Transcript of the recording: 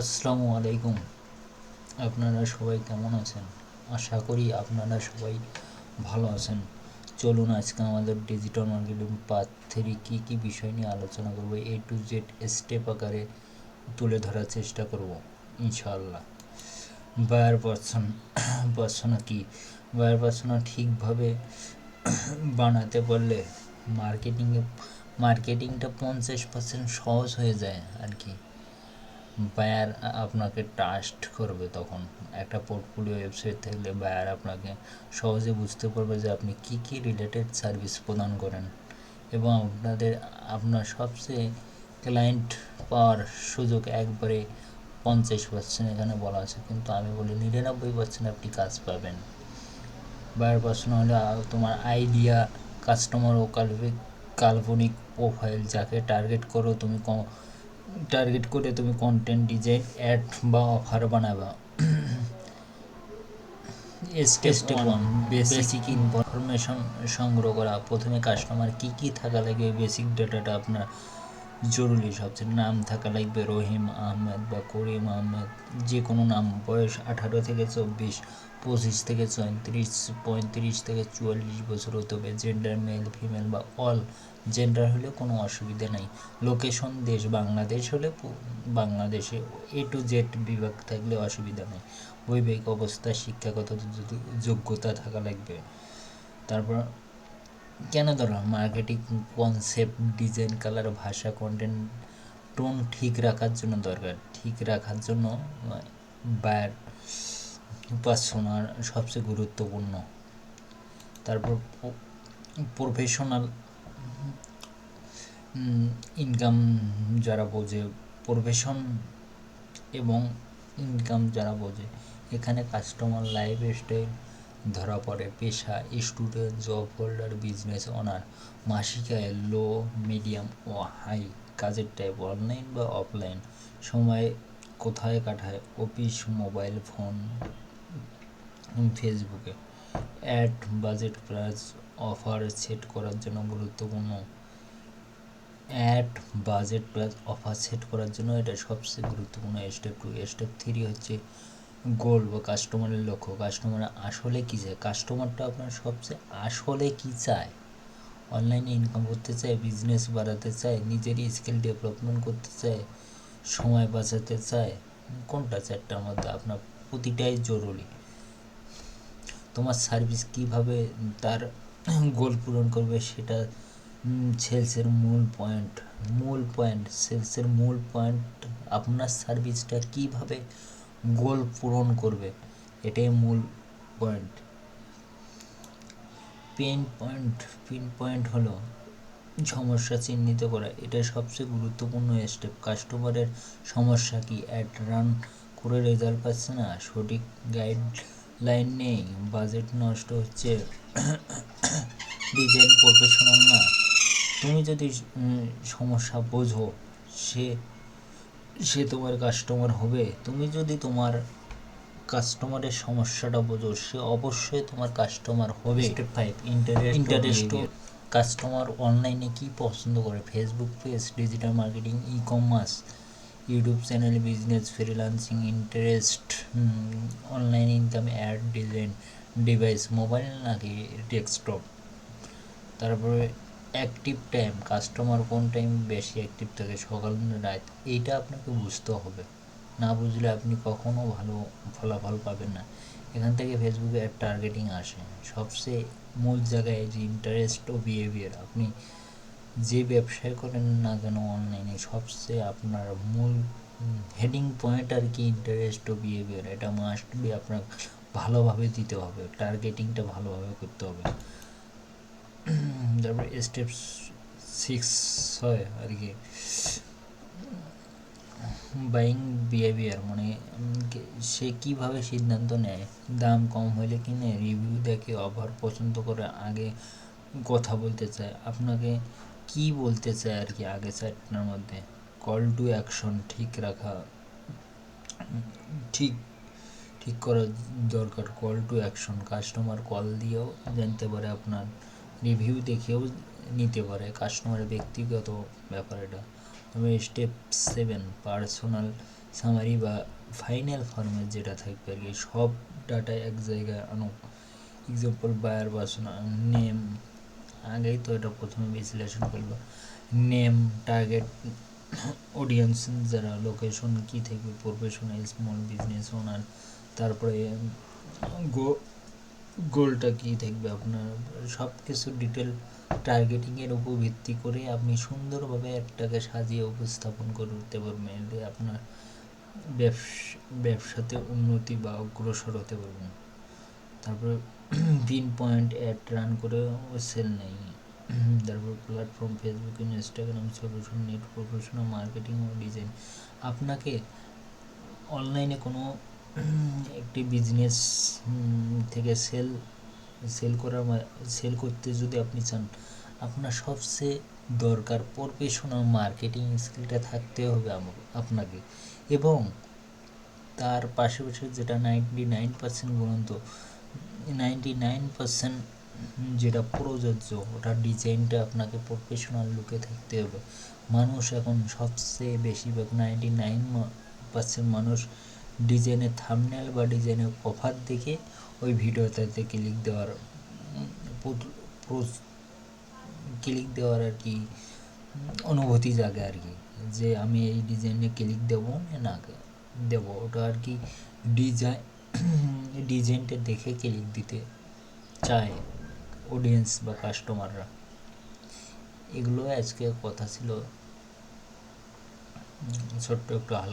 আসসালামু আলাইকুম। আপনারা সবাই কেমন আছেন? আশা করি আপনারা সবাই ভালো আছেন। চলুন আজকে আমাদের ডিজিটাল মার্কেটিং পার্ট 3 কী বিষয় নিয়ে আলোচনা করব, A to Z স্টেপ আকারে তুলে ধরার চেষ্টা করব ইনশাআল্লাহ। বায়ার পার্সোনা কি? বায়ার পার্সোনা ঠিকভাবে বানাতে পারলে মার্কেটিংটা 50% সহজ হয়ে যায় আর কি। বায়ার আপনাকে ট্রাস্ট করবে। তখন একটা পোর্টফোলিও ওয়েবসাইট থাকলে বায়ার আপনাকে সহজে বুঝতে পারবে যে আপনি কী রিলেটেড সার্ভিস প্রদান করেন, এবং আপনার সবচেয়ে ক্লায়েন্ট পাওয়ার সুযোগ একবারে 50% এখানে বলা আছে, কিন্তু আমি বলি 99% আপনি কাজ পাবেন। বায়ার পার্সোনা হলে তোমার আইডিয়া, কাস্টমার ও কাল্পনিক প্রোফাইল যাকে টার্গেট করে তুমি কন্টেন্ট ডিজাইন, অ্যাড বা অফার বানাবা। স্টেপ 1, বেসিক ইনফরমেশন সংগ্রহ করা। প্রথমে কাস্টমার কী থাকা লাগবে, বেসিক ডাটাটা আপনার জরুরি। সবচেয়ে নাম থাকা লাগবে রহিম আহমেদ বা করিম আহমেদ, যে কোনো নাম। বয়স 18 থেকে 24, 25 থেকে 34, 35 থেকে 44 বছর হতে হবে। জেন্ডার মেল ফিমেল বা অল জেন্ডার হলে কোনো অসুবিধা নেই। লোকেশন দেশ বাংলাদেশ হলে বাংলাদেশে, A to Z বিভাগ থাকলে অসুবিধা নেই। বৈবাহিক অবস্থা, শিক্ষাগত যোগ্যতা থাকা লাগবে। তারপর কেন দরকার? মার্কেটিং কনসেপ্ট, ডিজাইন, কালার, ভাষা, কন্টেন্ট, টোন ঠিক রাখার জন্য দরকার। ঠিক রাখার জন্য বায়ার পার্সোনার সবচেয়ে গুরুত্বপূর্ণ। তারপর প্রফেশনাল ইনকাম যারা বোঝে, প্রফেশন এবং ইনকাম যারা বোঝে, এখানে কাস্টমার লাইফস্টাইল ধরা পড়ে। পেশা, student, job holder, business owner, মাসিক আয় লো, মিডিয়াম ও হাই, কাজের টাইপ অনলাইন বা অফলাইন, সময় কোথায় কাটায়, অফিস, মোবাইল ফোন, ফেসবুকে। Ad, budget, price, offer set করার জন্য গুরুত্বপূর্ণ। Ad, budget, plus offer set করার জন্য এটা সবচেয়ে গুরুত্বপূর্ণ। স্টেপ 2, স্টেপ 3 হচ্ছে গোল বা কাস্টমারের লক্ষ্য। কাস্টমার আসলে কী চায়? কাস্টমারটা আপনার সবচেয়ে আসলে কী চায়? অনলাইনে ইনকাম করতে চায়, বিজনেস বাড়াতে চায়, নিজের স্কিল ডেভেলপমেন্ট করতে চায়, সময় বাঁচাতে চায়। কোনটা চারটার মধ্যে? আপনার প্রতিটাই জরুরি। তোমার সার্ভিস কিভাবে তার গোল পূরণ করবে সেটা সেলসের মূল পয়েন্ট। সেলসের মূল পয়েন্ট আপনার সার্ভিসটা কিভাবে গোল পূরণ করবে, এটাই মূল পয়েন্ট। পেইন পয়েন্ট হলো সমস্যা চিহ্নিত করা। এটা সবচেয়ে গুরুত্বপূর্ণ স্টেপ। কাস্টমারের সমস্যা কি? অ্যাড রান করে রেজাল্ট পাচ্ছে না, সঠিক গাইডলাইন নেই, বাজেট নষ্ট হচ্ছে, ডিজাইন প্রফেশনাল না। তুমি যদি সমস্যা বোঝো, সে তোমার কাস্টমার হবে। তুমি যদি তোমার কাস্টমারের সমস্যাটা বোঝো, সে অবশ্যই তোমার কাস্টমার হবে। Step 5, interest. কাস্টমার অনলাইনে কি পছন্দ করে? Facebook page, digital marketing, e commerce, YouTube channel, business, freelancing, interest, online income, ad, design, device, mobile নাকি ডেস্কটপ। তারপরে অ্যাক্টিভ টাইম, কাস্টমার কোন টাইম বেশি অ্যাক্টিভ থাকে, সকাল না রাত, এইটা আপনাকে বুঝতে হবে। না বুঝলে আপনি কখনও ভালো ফলাফল পাবেন না। এখান থেকে ফেসবুকে অ্যাড টার্গেটিং আসে সবচেয়ে মূল জায়গায়, যে ইন্টারেস্ট ও বিহেভিয়ার। আপনি যে ব্যবসায় করেন না কেন অনলাইনে, সবচেয়ে আপনার মূল হেডিং পয়েন্ট আর কি ইন্টারেস্ট ও বিহেভিয়ার। এটা মাস্ট বি আপনার ভালোভাবে দিতে হবে, টার্গেটিংটা ভালোভাবে করতে হবে। তারপর স্টেপ 6 হয় আর কি বাইং বিহেভিয়ার, মানে সে কীভাবে সিদ্ধান্ত নেয়। দাম কম হলে কিনে, রিভিউ দেখে, অফার পছন্দ করে, আগে কথা বলতে চায়। আপনাকে কি বলতে চায় আর কি আগে চারটার মধ্যে। কল টু অ্যাকশন ঠিক রাখা, ঠিক করা দরকার। Call to action customer call দিয়েও জানতে পারে, আপনার রিভিউ দেখেও নিতে পারে। কাস্টমারের ব্যক্তিগত ব্যাপার এটা। তবে স্টেপ 7, পার্সোনাল সামারি বা ফাইনাল ফর্মে যেটা থাকবে আর কি, সব ডাটা এক জায়গায় আনো। এক্সাম্পল বায়ার বাসনা, নেম, আগেই তো এটা প্রথমে বিশ্লেষণ করবো, নেম, টার্গেট অডিয়েন্স যারা, লোকেশন কি থাকবে, প্রফেশনাল, স্মল বিজনেস ওনার, তারপরে গোলটা কি থাকবে আপনার, সব কিছু ডিটেল টার্গেটিংয়ের উপর ভিত্তি করে আপনি সুন্দরভাবে একটাকে সাজিয়ে উপস্থাপন করতে পারবেন, আপনার ব্যবসাতে উন্নতি বা অগ্রসর হতে পারবেন। তারপরে পিন পয়েন্ট অ্যাড রান করে সেল নেই। তারপর platform, Facebook, Instagram, solution, net, professional marketing ও ডিজাইন। আপনাকে অনলাইনে কোনো একটি বিজনেস থেকে সেল করতে যদি আপনি চান, আপনার সবচেয়ে দরকার প্রফেশনাল মার্কেটিং স্কিলটা থাকতে হবে আপনাকে, এবং তার পাশাপাশি যেটা 99% গুণন্ত, 99% যেটা প্রযোজ্য, ওটা ডিজাইনটা আপনাকে প্রফেশনাল লুকে থাকতে হবে। মানুষ এখন সবচেয়ে বেশিরভাগ 99% মানুষ ডিজাইনের থাম্বনেল বা ডিজাইনের কভার দেখে ওই ভিডিওটাতে ক্লিক দেওয়ার আর কি অনুভূতি জাগে আর কি, যে আমি এই ডিজাইনে ক্লিক দেবো না দেবো, ওটা আর কি ডিজাইনটা দেখে ক্লিক দিতে চায় অডিয়েন্স বা কাস্টমাররা। এগুলো আজকে কথা ছিল, ছোট্ট একটু হালকা